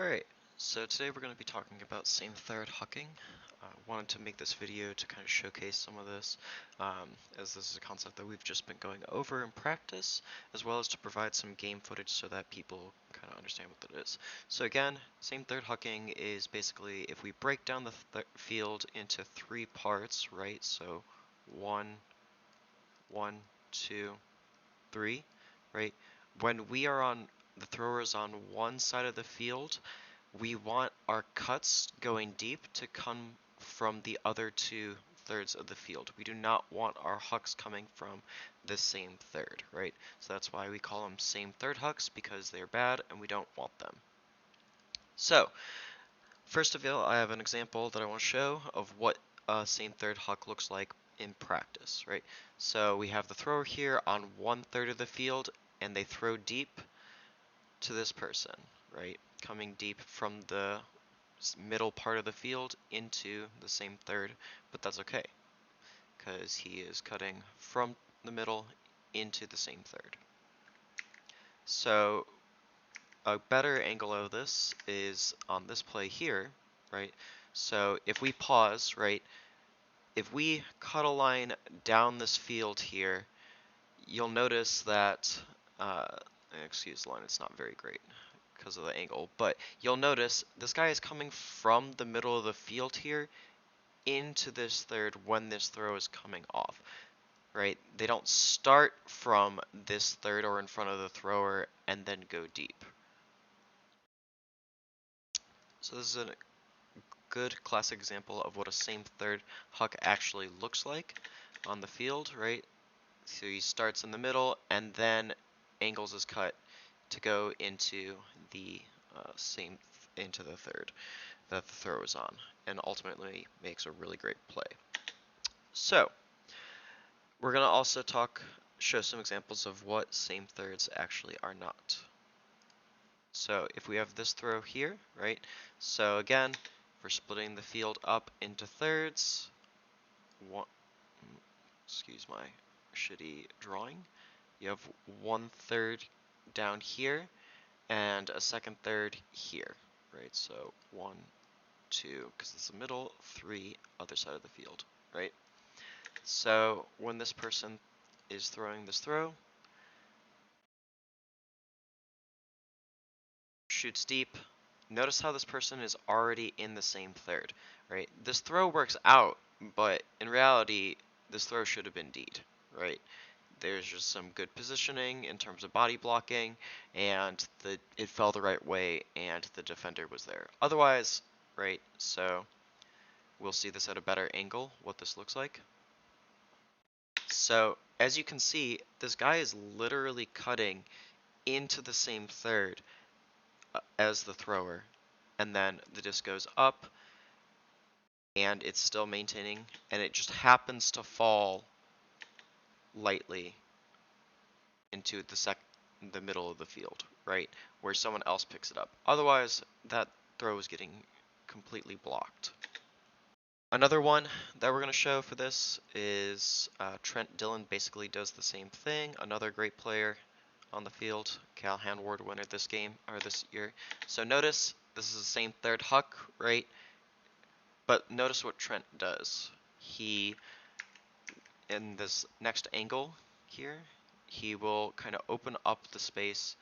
Alright, so today we're going to be talking about same third hucking. Wanted to make this video to kind of showcase some of this, as this is a concept that we've just been going over in practice, as well as to provide some game footage so that people kind of understand what that is. So again, same third hucking is basically if we break down the field into three parts, right? So 1, 1, 2, 3, right? When we are on the thrower is on one side of the field, we want our cuts going deep to come from the other 2/3 of the field. We do not want our hucks coming from the same third, right? So that's why we call them same third hucks, because they're bad and we don't want them. So, first of all, I have an example that I want to show of what a same third huck looks like in practice, right? So we have the thrower here on 1/3 of the field, and they throw deep to this person, right? Coming deep from the middle part of the field into the same third, but that's okay because he is cutting from the middle into the same third. So a better angle of this is on this play here, right? So if we pause, right, if we cut a line down this field here, you'll notice that, excuse the line, it's not very great because of the angle, but you'll notice this guy is coming from the middle of the field here into this third when this throw is coming off, right? They don't start from this third or in front of the thrower and then go deep. So this is a good classic example of what a same third huck actually looks like on the field, right? So he starts in the middle and then angles his cut to go into the into the third that the throw is on, and ultimately makes a really great play. So we're going to also show some examples of what same thirds actually are not. So if we have this throw here, right? So again, we're splitting the field up into thirds. Excuse my shitty drawing. You have 1/3 down here and a second third here, right? So 1, 2, because it's the middle, 3, other side of the field, right? So when this person is throwing this throw, shoots deep, notice how this person is already in the same third, right? This throw works out, but in reality, this throw should have been D'd, right? There's just some good positioning in terms of body blocking, and it fell the right way, and the defender was there. Otherwise, right, so we'll see this at a better angle, what this looks like. So, as you can see, this guy is literally cutting into the same third as the thrower, and then the disc goes up, and it's still maintaining, and it just happens to fall lightly into the middle of the field, right, where someone else picks it up. Otherwise, that throw is getting completely blocked. Another one that we're going to show for this is Trent Dillon basically does the same thing. Another great player on the field, Callahan Award winner this year. So notice this is the same third huck, right? But notice what Trent does. He, in this next angle here, he will kind of open up the space.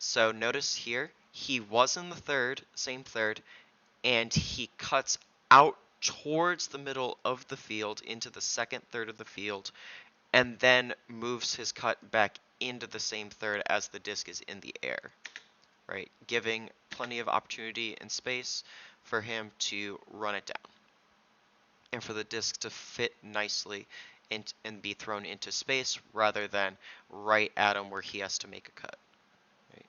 So notice here, he was in the third, same third, and he cuts out towards the middle of the field into the second third of the field, and then moves his cut back into the same third as the disc is in the air, right? Giving plenty of opportunity and space for him to run it down, and for the disc to fit nicely and be thrown into space rather than right at him where he has to make a cut. Right?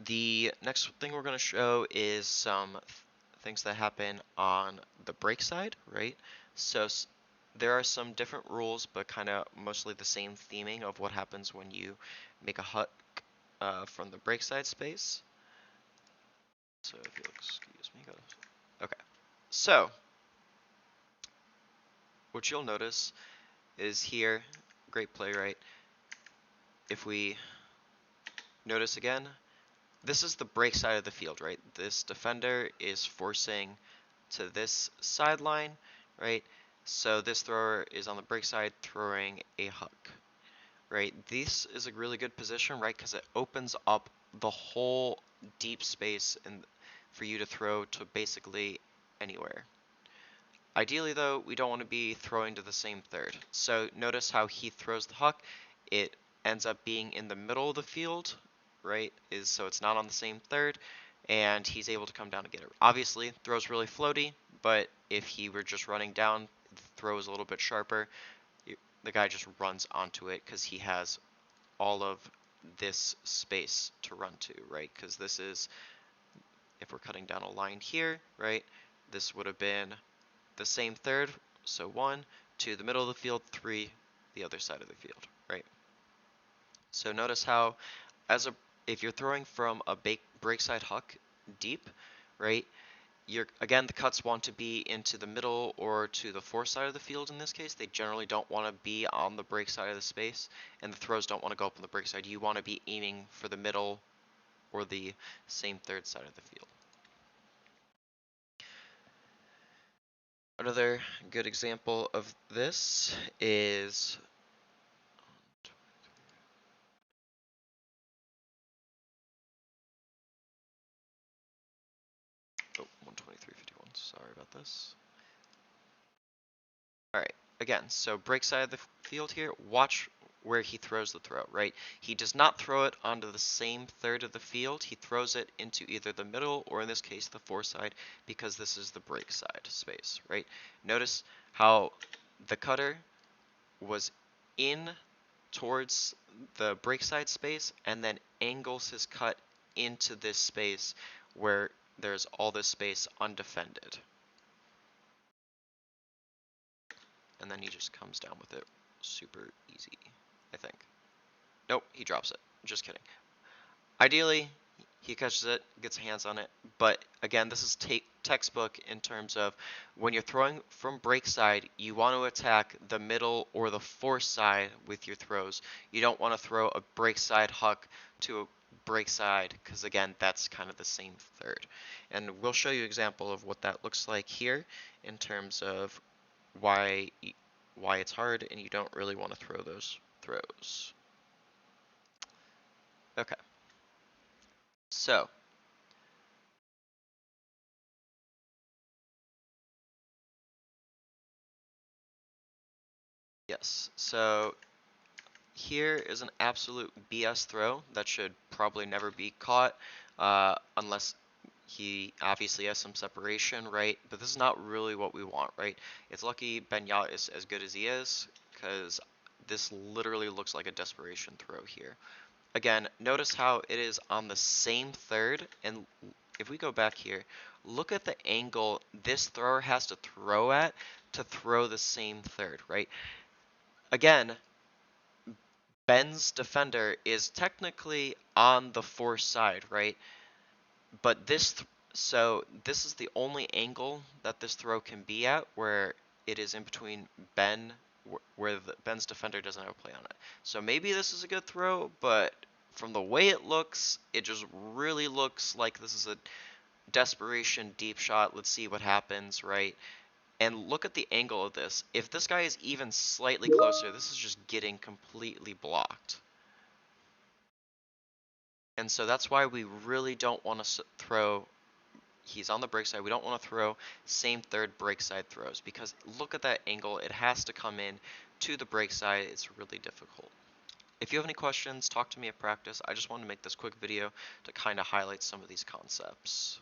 The next thing we're going to show is some things that happen on the break side, right? So there are some different rules, but kind of mostly the same theming of what happens when you make a huck from the break side space. So if you'll excuse me, okay. So what you'll notice is here, great play, right? If we notice again, this is the break side of the field, right? This defender is forcing to this sideline, right? So this thrower is on the break side throwing a huck, right? This is a really good position, right? Because it opens up the whole deep space and for you to throw to basically anywhere. Ideally, though, we don't want to be throwing to the same third. So notice how he throws the huck. It ends up being in the middle of the field, right? So it's not on the same third, and he's able to come down and get it. Obviously, throw's really floaty, but if he were just running down, the throw is a little bit sharper. The guy just runs onto it because he has all of this space to run to, right? Because this is, if we're cutting down a line here, right? This would have been the same third, so 1, 2, the middle of the field, 3, the other side of the field, right? So notice how, if you're throwing from a break side huck deep, right? Again, the cuts want to be into the middle or to the fore side of the field in this case. They generally don't want to be on the break side of the space, and the throws don't want to go up on the break side. You want to be aiming for the middle or the same third side of the field. Another good example of this is oh, 123.51. Sorry about this. All right. Again, so break side of the field here. Watch where he throws the throw, right? He does not throw it onto the same third of the field. He throws it into either the middle or in this case the fore side because this is the break side space, right? Notice how the cutter was in towards the break side space and then angles his cut into this space where there's all this space undefended. And then he just comes down with it super easy, I think. Nope, he drops it. Just kidding. Ideally, he catches it, gets hands on it, but again, this is textbook in terms of when you're throwing from break side, you want to attack the middle or the fore side with your throws. You don't want to throw a break side huck to a break side because again, that's kind of the same third. And we'll show you an example of what that looks like here in terms of why why it's hard and you don't really want to throw those throws. Okay, so yes, so here is an absolute BS throw that should probably never be caught unless he obviously has some separation, right? But this is not really what we want, right? It's lucky Ben Yat is as good as he is because this literally looks like a desperation throw here. Again, notice how it is on the same third, and if we go back here, look at the angle this thrower has to throw at to throw the same third, right? Again, Ben's defender is technically on the force side, right? But so this is the only angle that this throw can be at where it is in between Ben, where Ben's defender doesn't have a play on it. So maybe this is a good throw, but from the way it looks, it just really looks like this is a desperation deep shot. Let's see what happens, right? And look at the angle of this. If this guy is even slightly closer, this is just getting completely blocked. And so that's why we really don't want to throw, he's on the break side, we don't want to throw same third break side throws because look at that angle, it has to come in to the break side, it's really difficult. If you have any questions, talk to me at practice. I just wanted to make this quick video to kind of highlight some of these concepts.